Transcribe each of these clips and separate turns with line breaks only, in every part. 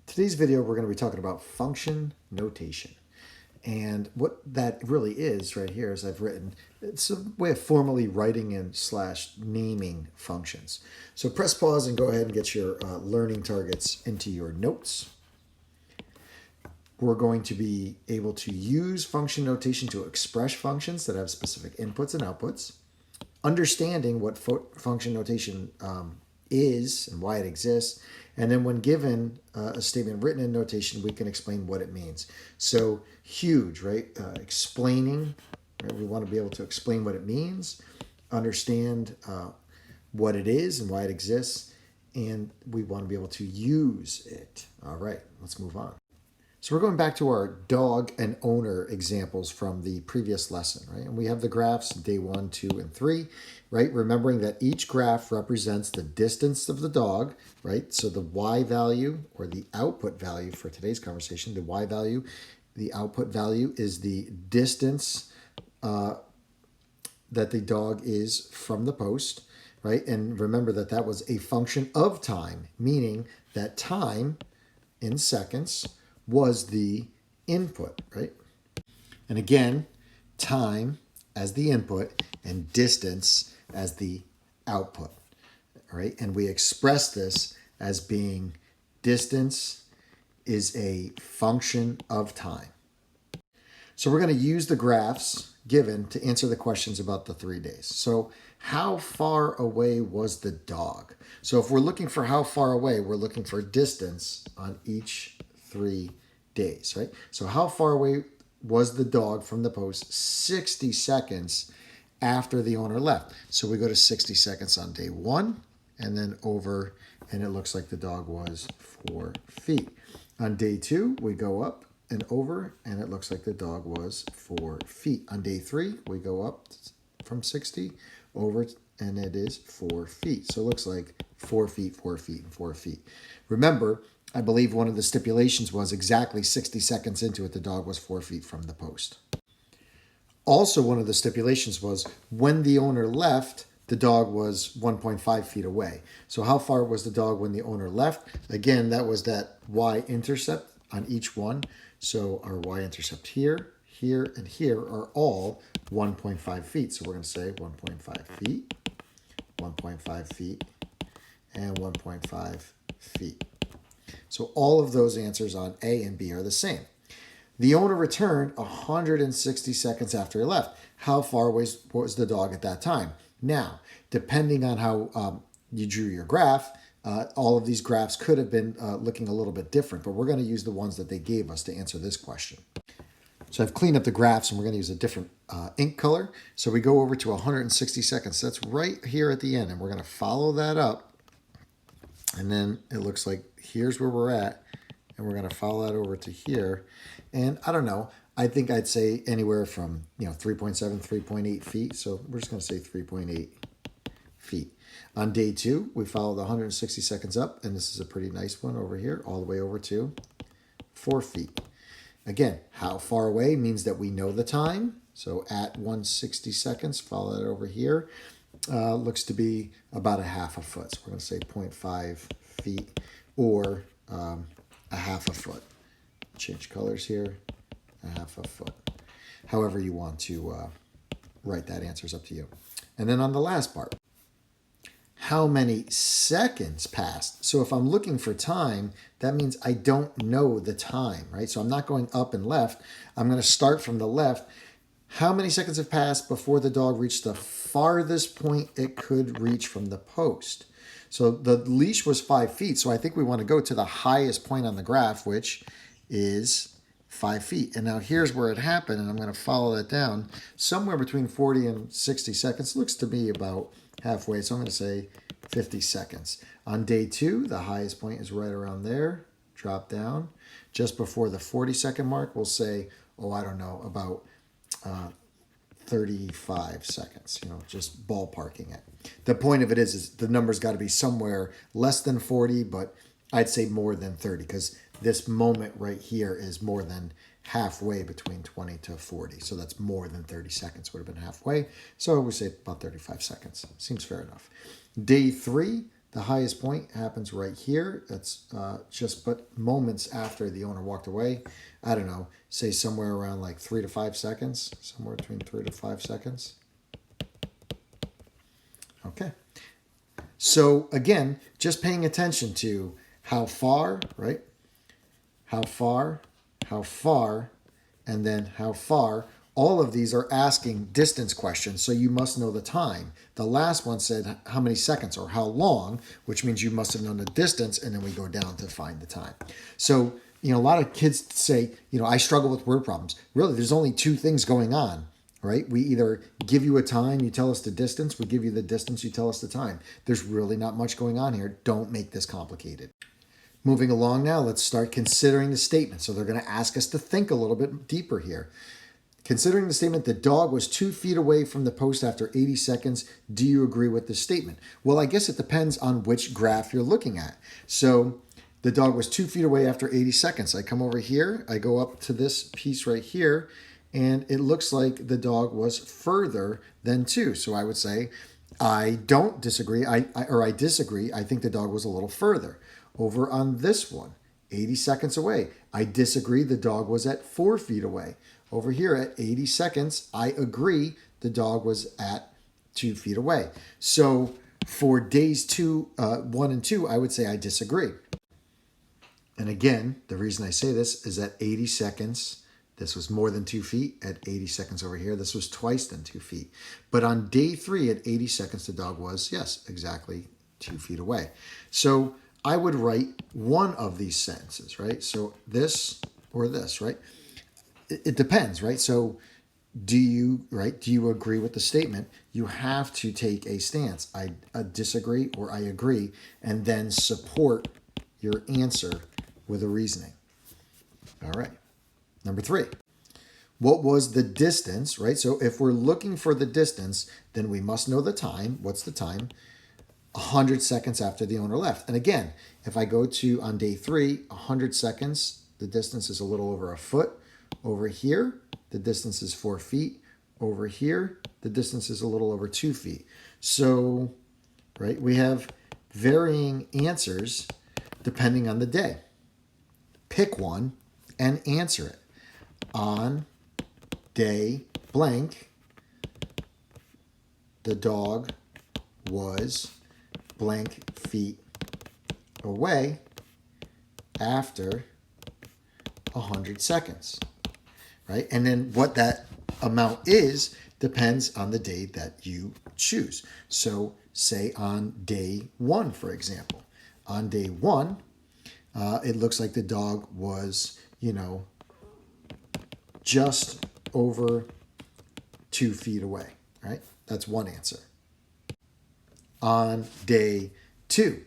Today's video, we're going to be talking about function notation. And what that really is right here is I've written, it's a way of formally writing and / naming functions. So press pause and go ahead and get your learning targets into your notes. We're going to be able to use function notation to express functions that have specific inputs and outputs. Understanding what function notation is and why it exists. And then when given a statement written in notation, we can explain what it means. So huge, right? Explaining, right? We want to be able to explain what it means, understand what it is and why it exists, and we want to be able to use it. All right, let's move on. So we're going back to our dog and owner examples from the previous lesson, right? And we have the graphs day 1, 2, and 3, right? Remembering that each graph represents the distance of the dog, right? So the y value or the output value for today's conversation, the y value, the output value is the distance that the dog is from the post, right? And remember that that was a function of time, meaning that time in seconds was the input, right? And again, time as the input and distance as the output, right? And we express this as being distance is a function of time. So we're going to use the graphs given to answer the questions about the 3 days. So how far away was the dog? So if we're looking for how far away, we're looking for distance on each 3 days, right? So how far away was the dog from the post 60 seconds after the owner left? So we go to 60 seconds on day 1 and then over, and it looks like the dog was 4 feet. On day 2, we go up and over, and it looks like the dog was 4 feet. On day 3, we go up from 60 over, and it is 4 feet. So it looks like 4 feet, 4 feet, and 4 feet. Remember, I believe one of the stipulations was exactly 60 seconds into it, the dog was 4 feet from the post. Also, one of the stipulations was when the owner left, the dog was 1.5 feet away. So how far was the dog when the owner left? Again, that was that y-intercept on each one. So our y-intercept here, here, and here are all 1.5 feet. So we're going to say 1.5 feet, 1.5 feet, and 1.5 feet. So all of those answers on A and B are the same. The owner returned 160 seconds after he left. How far was the dog at that time? Now, depending on how you drew your graph, all of these graphs could have been looking a little bit different, but we're going to use the ones that they gave us to answer this question. So I've cleaned up the graphs, and we're going to use a different ink color. So we go over to 160 seconds. That's right here at the end, and we're going to follow that up. And then it looks like here's where we're at, and we're going to follow that over to here. And I don't know, I think I'd say anywhere from 3.7, 3.8 feet. So we're just going to say 3.8 feet. On day 2, we followed 160 seconds up, and this is a pretty nice one over here, all the way over to 4 feet. Again, how far away means that we know the time. So at 160 seconds, follow that over here. Looks to be about a half a foot. So we're going to say 0.5 feet or a half a foot. Change colors here, a half a foot. However you want to write that answer is up to you. And then on the last part, how many seconds passed? So if I'm looking for time, that means I don't know the time, right? So I'm not going up and left. I'm going to start from the left. How many seconds have passed before the dog reached the farthest point it could reach from the post? So the leash was 5 feet. So I think we want to go to the highest point on the graph, which is 5 feet. And now here's where it happened, and I'm going to follow that down. Somewhere between 40 and 60 seconds. Looks to be about halfway. So I'm going to say 50 seconds. On day 2, the highest point is right around there. Drop down. Just before the 40-second mark, we'll say, I don't know, about 35 seconds, just ballparking it. The point of it is the number's got to be somewhere less than 40, but I'd say more than 30 because this moment right here is more than halfway between 20 to 40. So that's more than 30 seconds would have been halfway. So we say about 35 seconds. Seems fair enough. Day 3, The highest point happens right here. That's just but moments after the owner walked away. I don't know, say somewhere around like 3 to 5 seconds, somewhere between 3 to 5 seconds. Okay. So again, just paying attention to how far, right? How far, and then how far. All of these are asking distance questions, so you must know the time. The last one said how many seconds or how long, which means you must have known the distance, and then we go down to find the time. So, a lot of kids say, I struggle with word problems. Really, there's only two things going on, right? We either give you a time, you tell us the distance, we give you the distance, you tell us the time. There's really not much going on here. Don't make this complicated. Moving along now, let's start considering the statement. So they're going to ask us to think a little bit deeper here. Considering the statement, the dog was 2 feet away from the post after 80 seconds, do you agree with this statement? Well, I guess it depends on which graph you're looking at. So the dog was 2 feet away after 80 seconds. I come over here, I go up to this piece right here, and it looks like the dog was further than 2. So I would say, I don't disagree, I disagree. I think the dog was a little further. Over on this one, 80 seconds away, I disagree, the dog was at 4 feet away. Over here at 80 seconds, I agree the dog was at 2 feet away. So for days 1 and 2, I would say I disagree. And again, the reason I say this is at 80 seconds, this was more than 2 feet. At 80 seconds over here, this was twice than 2 feet. But on day 3 at 80 seconds, the dog was, yes, exactly 2 feet away. So I would write one of these sentences, right? So this or this, right? It depends, right? So do you agree with the statement? You have to take a stance. I disagree or I agree, and then support your answer with a reasoning. All right. Number 3. What was the distance, right? So if we're looking for the distance, then we must know the time. What's the time? 100 seconds after the owner left. And again, if I go to on day 3, 100 seconds, the distance is a little over a foot. Over here, the distance is 4 feet. Over here, the distance is a little over 2 feet. So, right, we have varying answers depending on the day. Pick one and answer it. On day blank, the dog was blank feet away after 100 seconds. Right? And then what that amount is depends on the day that you choose. So say on day 1, for example. On day 1, it looks like the dog was, just over 2 feet away, right? That's one answer. On day 2,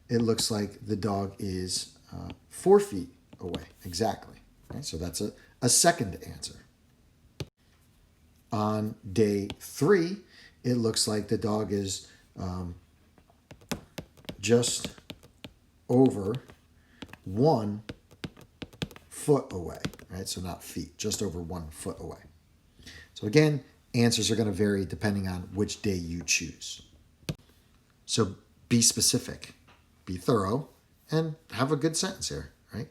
it looks like the dog is 4 feet away, exactly. Right? So that's a second answer. On day 3, it looks like the dog is just over 1 foot away, right? So not feet, just over 1 foot away. So again, answers are going to vary depending on which day you choose. So be specific, be thorough, and have a good sentence here, right?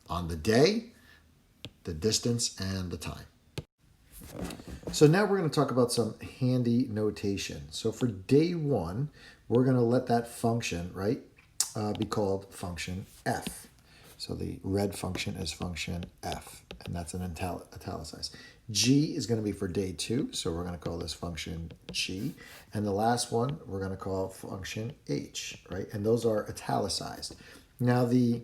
On the day, the distance, and the time. So now we're going to talk about some handy notation. So for day 1, we're going to let that function, right, be called function f. So the red function is function f, and that's an italicized. G is going to be for day 2, so we're going to call this function g. And the last one we're going to call function h, right? And those are italicized. Now the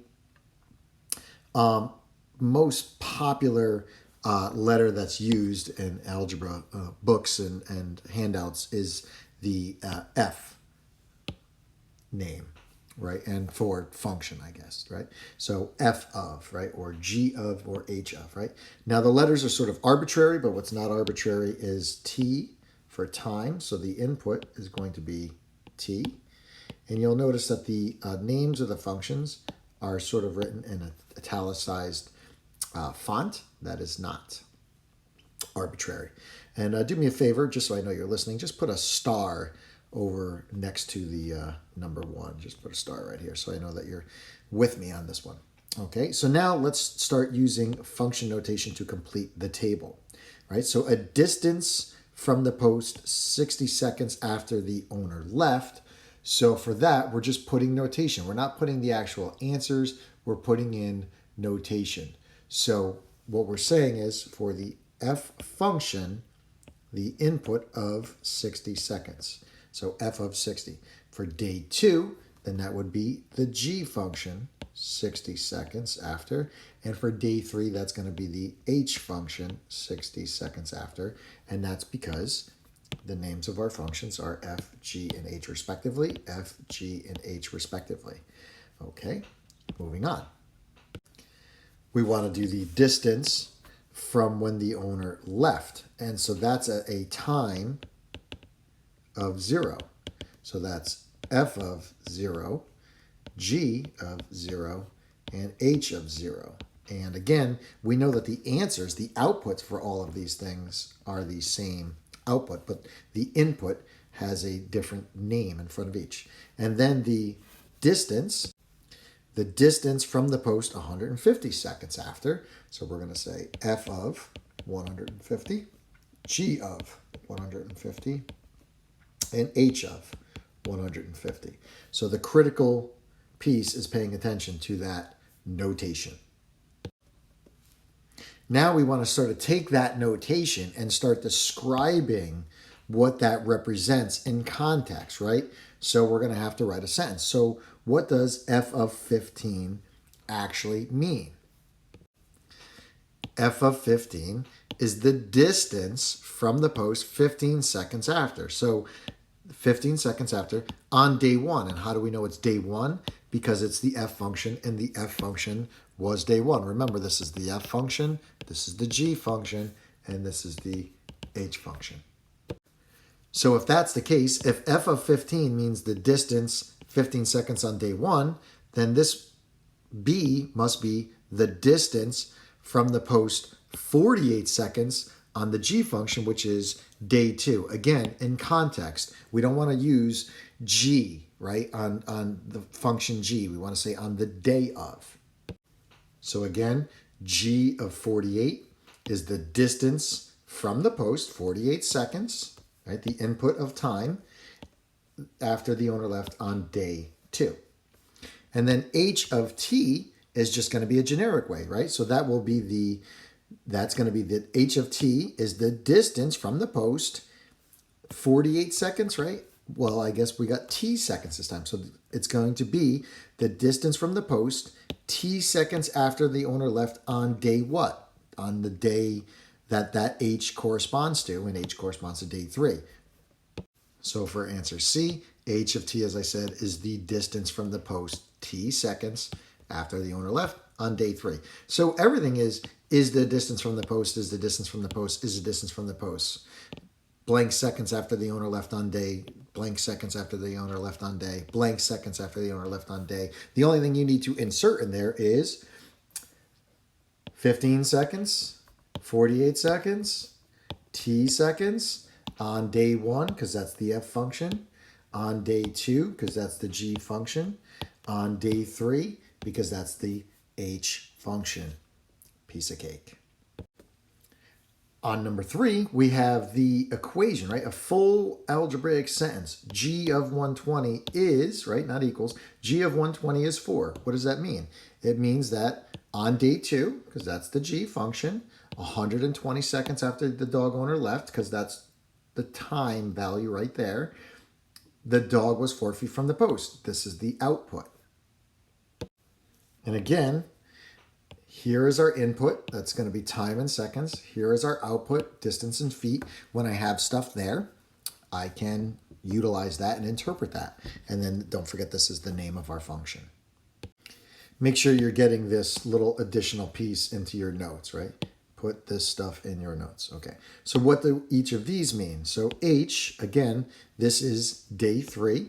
most popular letter that's used in algebra books and handouts is the F name, right? And for function, I guess, right? So F of, right? Or G of or H of, right? Now the letters are sort of arbitrary, but what's not arbitrary is T for time. So the input is going to be T. And you'll notice that the names of the functions are sort of written in an italicized font. That is not arbitrary. And do me a favor, just so I know you're listening, just put a star over next to the number 1. Just put a star right here so I know that you're with me on this one. Okay, so now let's start using function notation to complete the table. Right, so a distance from the post 60 seconds after the owner left. So for that, we're just putting notation. We're not putting the actual answers. We're putting in notation. So what we're saying is for the f function, the input of 60 seconds. So f of 60. For day 2, then that would be the g function, 60 seconds after. And for day 3, that's going to be the h function, 60 seconds after. And that's because the names of our functions are f, g, and h respectively, f, g, and h respectively. Okay, moving on. We want to do the distance from when the owner left. And so that's a time of 0. So that's f of 0, g of 0, and h of 0. And again, we know that the answers, the outputs for all of these things are the same output, but the input has a different name in front of each. And then the distance from the post 150 seconds after. So we're going to say f of 150, g of 150, and h of 150. So the critical piece is paying attention to that notation. Now we want to sort of take that notation and start describing what that represents in context, right? So we're going to have to write a sentence. So what does f of 15 actually mean? F of 15 is the distance from the post 15 seconds after. So 15 seconds after on day 1. And how do we know it's day 1? Because it's the f function, and the f function was day 1. Remember, this is the f function, this is the g function, and this is the h function. So if that's the case, if f of 15 means the distance 15 seconds on day 1, then this b must be the distance from the post 48 seconds on the g function, which is day 2. Again, in context, we don't want to use g, right, on the function g. We want to say on the day of. So again, g of 48 is the distance from the post, 48 seconds, right, the input of time after the owner left on day 2. And then h of t is just going to be a generic way, right? So that will be that's going to be the h of t is the distance from the post, 48 seconds, right? Well, I guess we got t seconds this time. So it's going to be the distance from the post, t seconds after the owner left on day what? On the day that h corresponds to, and h corresponds to day 3. So for answer C, h of t, as I said, is the distance from the post, t seconds after the owner left on day 3. So everything is the distance from the post, is the distance from the post, is the distance from the post. Blank seconds after the owner left on day, blank seconds after the owner left on day, blank seconds after the owner left on day. The only thing you need to insert in there is 15 seconds, 48 seconds, t seconds on day 1, because that's the f function, on day 2, because that's the g function, on day 3, because that's the h function. Piece of cake. On number 3, we have the equation, right? A full algebraic sentence. G of 120 is, right, not equals, G of 120 is 4. What does that mean? It means that on day 2, because that's the G function, 120 seconds after the dog owner left, because that's the time value right there, the dog was 4 feet from the post. This is the output. And again, here is our input. That's going to be time in seconds. Here is our output, distance in feet. When I have stuff there, I can utilize that and interpret that. And then don't forget, this is the name of our function. Make sure you're getting this little additional piece into your notes, right? Put this stuff in your notes. Okay. So what do each of these mean? So H, again, this is day 3.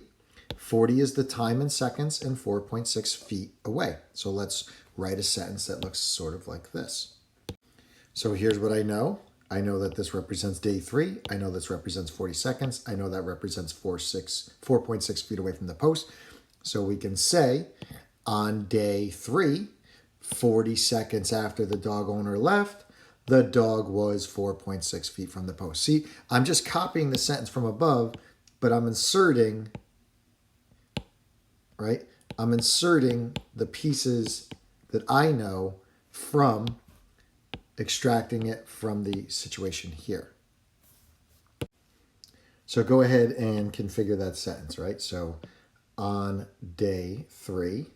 40 is the time in seconds and 4.6 feet away. So let's write a sentence that looks sort of like this. So here's what I know. I know that this represents day 3. I know this represents 40 seconds. I know that represents 4.6 feet away from the post. So we can say on day 3, 40 seconds after the dog owner left, the dog was 4.6 feet from the post. See, I'm just copying the sentence from above, but I'm inserting, right? I'm inserting the pieces that I know from extracting it from the situation here. So go ahead and configure that sentence, right? So on day 3,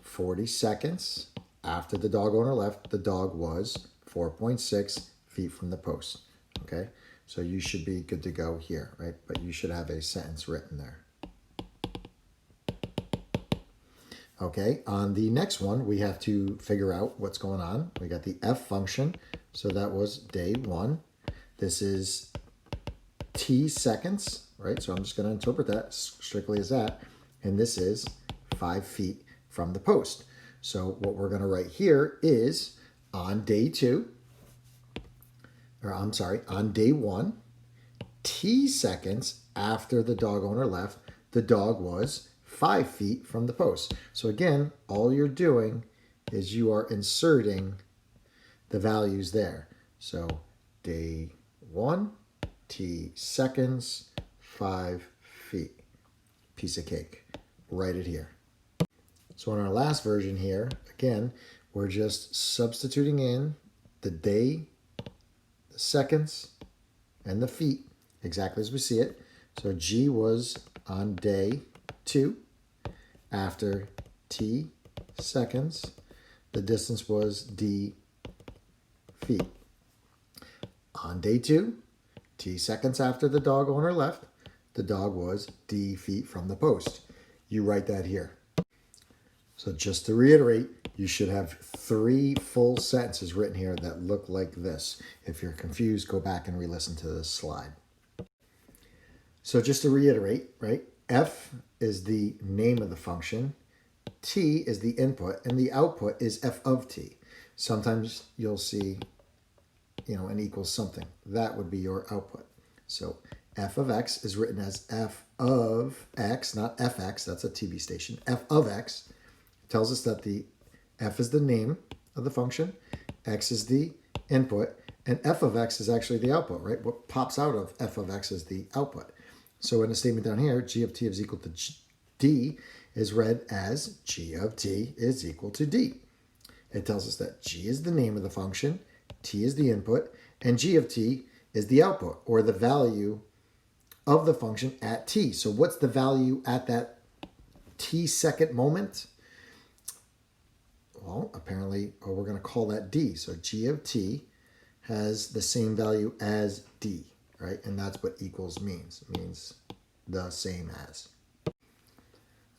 40 seconds after the dog owner left, the dog was 4.6 feet from the post. Okay, so you should be good to go here, right? But you should have a sentence written there. Okay, on the next one, we have to figure out what's going on. We got the f function, so that was day 1. This is t seconds, right? So I'm just going to interpret that strictly as that. And this is 5 feet from the post. So what we're going to write here is on day 2, or I'm sorry, on day 1, t seconds after the dog owner left, the dog was 5 feet from the post. So again, all you're doing is you are inserting the values there. So day 1, t seconds, 5 feet. Piece of cake. Write it here. So in our last version here, again, we're just substituting in the day, the seconds, and the feet, exactly as we see it. So G was on day 2. After t seconds, the distance was d feet. On day 2, t seconds after the dog owner left, the dog was d feet from the post. You write that here. So just to reiterate, you should have 3 full sentences written here that look like this. If you're confused, go back and re-listen to this slide. So just to reiterate, right? F is the name of the function, t is the input, and the output is f of t. Sometimes you'll see, an equals something. That would be your output. So f of x is written as f of x, not fx, that's a TV station. F of x tells us that the f is the name of the function, x is the input, and f of x is actually the output, right? What pops out of f of x is the output. So in a statement down here, g of t is equal to d is read as g of t is equal to d. It tells us that g is the name of the function, t is the input, and g of t is the output, or the value of the function at t. So what's the value at that t second moment? Well, apparently, we're going to call that d. So g of t has the same value as d, right? And that's what equals means. It means the same as.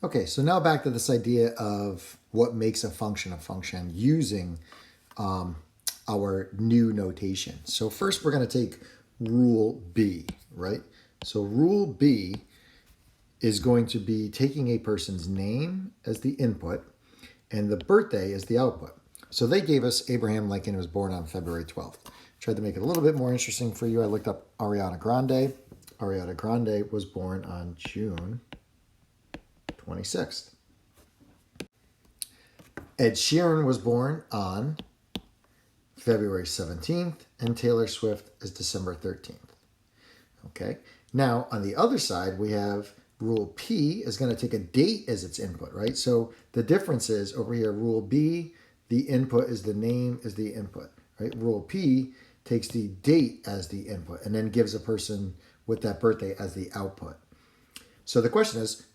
Okay, so now back to this idea of what makes a function using our new notation. So first we're going to take rule B, right? So rule B is going to be taking a person's name as the input and the birthday as the output. So they gave us Abraham Lincoln, who was born on February 12th. Tried to make it a little bit more interesting for you. I looked up Ariana Grande. Ariana Grande was born on June 26th. Ed Sheeran was born on February 17th, and Taylor Swift is December 13th. Okay, now on the other side, we have rule P is going to take a date as its input, right? So the difference is over here, rule B, the input is the name is the input, right? Rule P takes the date as the input and then gives a person with that birthday as the output. So the question is,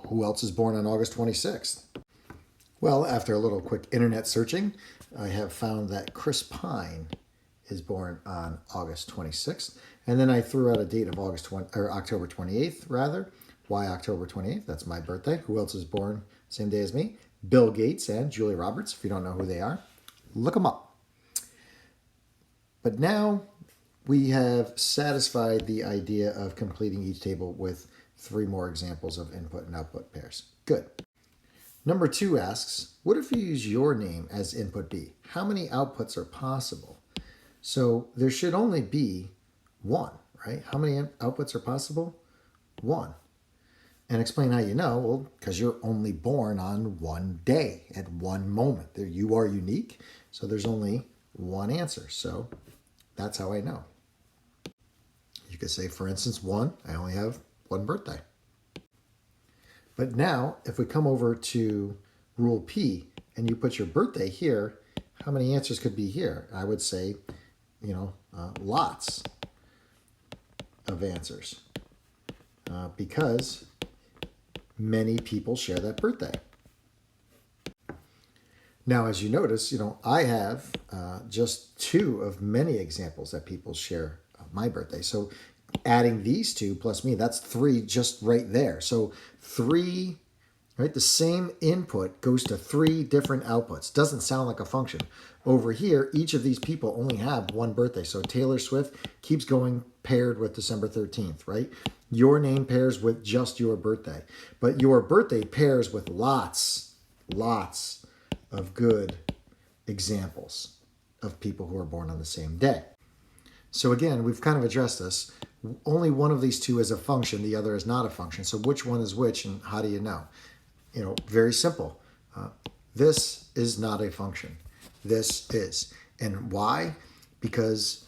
who else is born on August 26th? Well, after a little quick internet searching, I have found that Chris Pine is born on August 26th. And then I threw out a date of October 28th, rather. Why October 28th? That's my birthday. Who else is born same day as me? Bill Gates and Julia Roberts. If you don't know who they are, look them up. But now we have satisfied the idea of completing each table with 3 more examples of input and output pairs. Good. Number 2 asks, what if you use your name as input B? How many outputs are possible? So there should only be one, right? How many outputs are possible? One. And explain how you know. Well, because you're only born on one day at one moment. You are unique, so there's only one answer. So that's how I know. You could say, for instance, one, I only have one birthday. But now, if we come over to rule P and you put your birthday here, how many answers could be here? I would say, lots of answers because many people share that birthday. Now, as you notice, I have just two of many examples that people share my birthday. So adding these two plus me, that's three just right there. So three, right? The same input goes to three different outputs. Doesn't sound like a function. Over here, each of these people only have one birthday. So Taylor Swift keeps going paired with December 13th, right? Your name pairs with just your birthday. But your birthday pairs with lots of good examples of people who are born on the same day. So again, we've kind of addressed this. Only one of these two is a function, the other is not a function. So which one is which and how do you know? Very simple. This is not a function. This is. And why? Because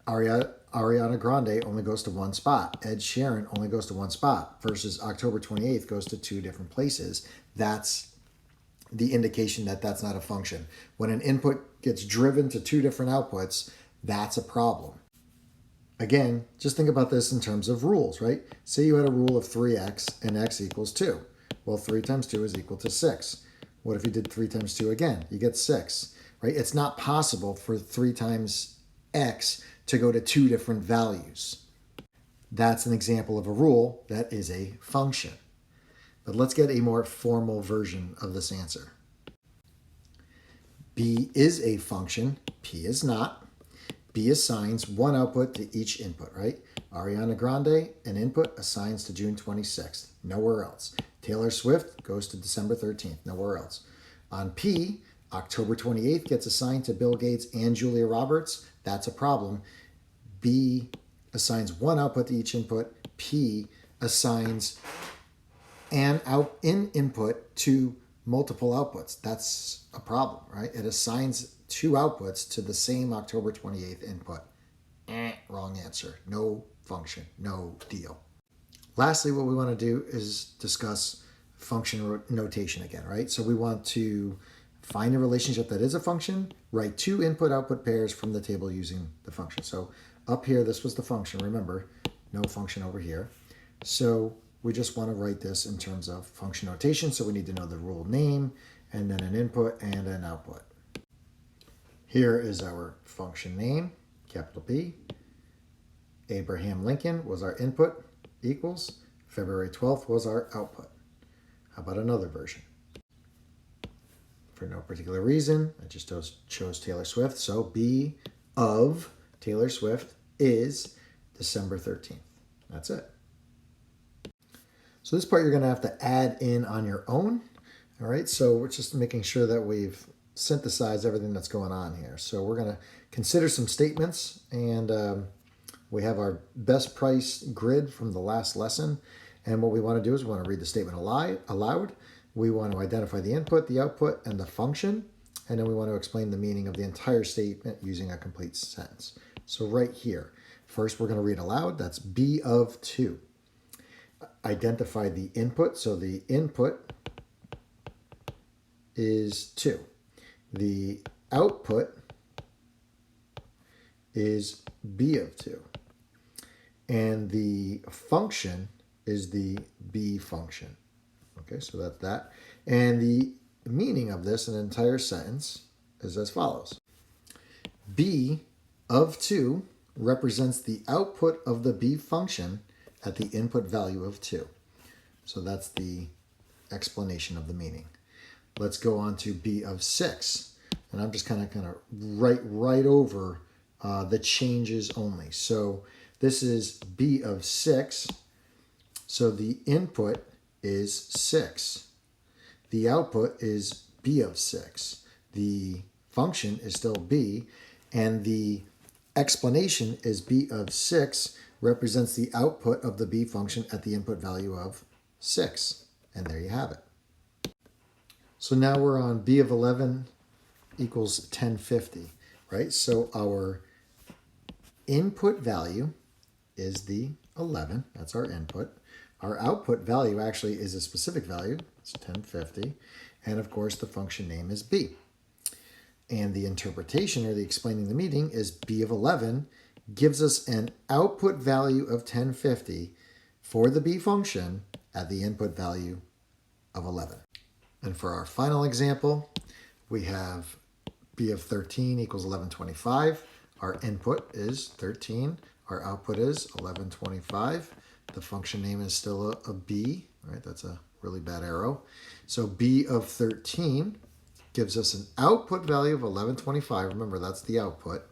Ariana Grande only goes to one spot. Ed Sheeran only goes to one spot versus October 28th goes to two different places. That's the indication that that's not a function. When an input gets driven to two different outputs, that's a problem. Again, just think about this in terms of rules, right? Say you had a rule of 3x and x equals 2. Well, 3 times 2 is equal to 6. What if you did 3 times 2 again? You get 6, right? It's not possible for 3 times x to go to two different values. That's an example of a rule that is a function. But let's get a more formal version of this answer. B is a function, P is not. B assigns one output to each input, right? Ariana Grande, an input, assigns to June 26th, nowhere else. Taylor Swift goes to December 13th, nowhere else. On P, October 28th gets assigned to Bill Gates and Julia Roberts. That's a problem. B assigns one output to each input. P assigns an input to multiple outputs. That's a problem, right? It assigns two outputs to the same October 28th input. Wrong answer. No function. No deal. Lastly, what we want to do is discuss function notation again, right? So we want to find a relationship that is a function, write two input-output pairs from the table using the function. So up here, this was the function. Remember, no function over here. So we just want to write this in terms of function notation. So we need to know the rule name and then an input and an output. Here is our function name, capital P. Abraham Lincoln was our input, equals. February 12th was our output. How about another version? For no particular reason, I just chose Taylor Swift. So B of Taylor Swift is December 13th. That's it. So this part you're going to have to add in on your own. All right, so we're just making sure that we've synthesized everything that's going on here. So we're going to consider some statements, and we have our best price grid from the last lesson. And what we want to do is we want to read the statement aloud. We want to identify the input, the output, and the function. And then we want to explain the meaning of the entire statement using a complete sentence. So right here, first we're going to read aloud. That's B of 2. Identify the input. So the input is 2. The output is B of 2. And the function is the B function. Okay, so that's that. And the meaning of this, an entire sentence, is as follows. B of 2 represents the output of the B function at the input value of 2. So that's the explanation of the meaning. Let's go on to B of 6. And I'm just kind of write right over the changes only. So this is B of 6. So the input is 6. The output is B of 6. The function is still b, and the explanation is b of 6 represents the output of the b function at the input value of 6. And there you have it. So now we're on b of 11 equals 1050, right? So our input value is the 11. That's our input. Our output value actually is a specific value. It's 1050. And of course, the function name is b. And the interpretation, or the explaining the meaning, is b of 11 gives us an output value of 1050 for the b function at the input value of 11. And for our final example, we have b of 13 equals 1125. Our input is 13. Our output is 1125. The function name is still a b, right? That's a really bad arrow. So b of 13 gives us an output value of 1125. Remember, that's the output.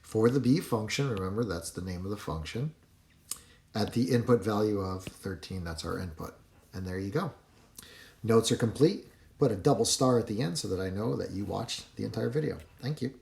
For the b function, remember, that's the name of the function. At the input value of 13, that's our input. And there you go. Notes are complete. Put a double star at the end so that I know that you watched the entire video. Thank you.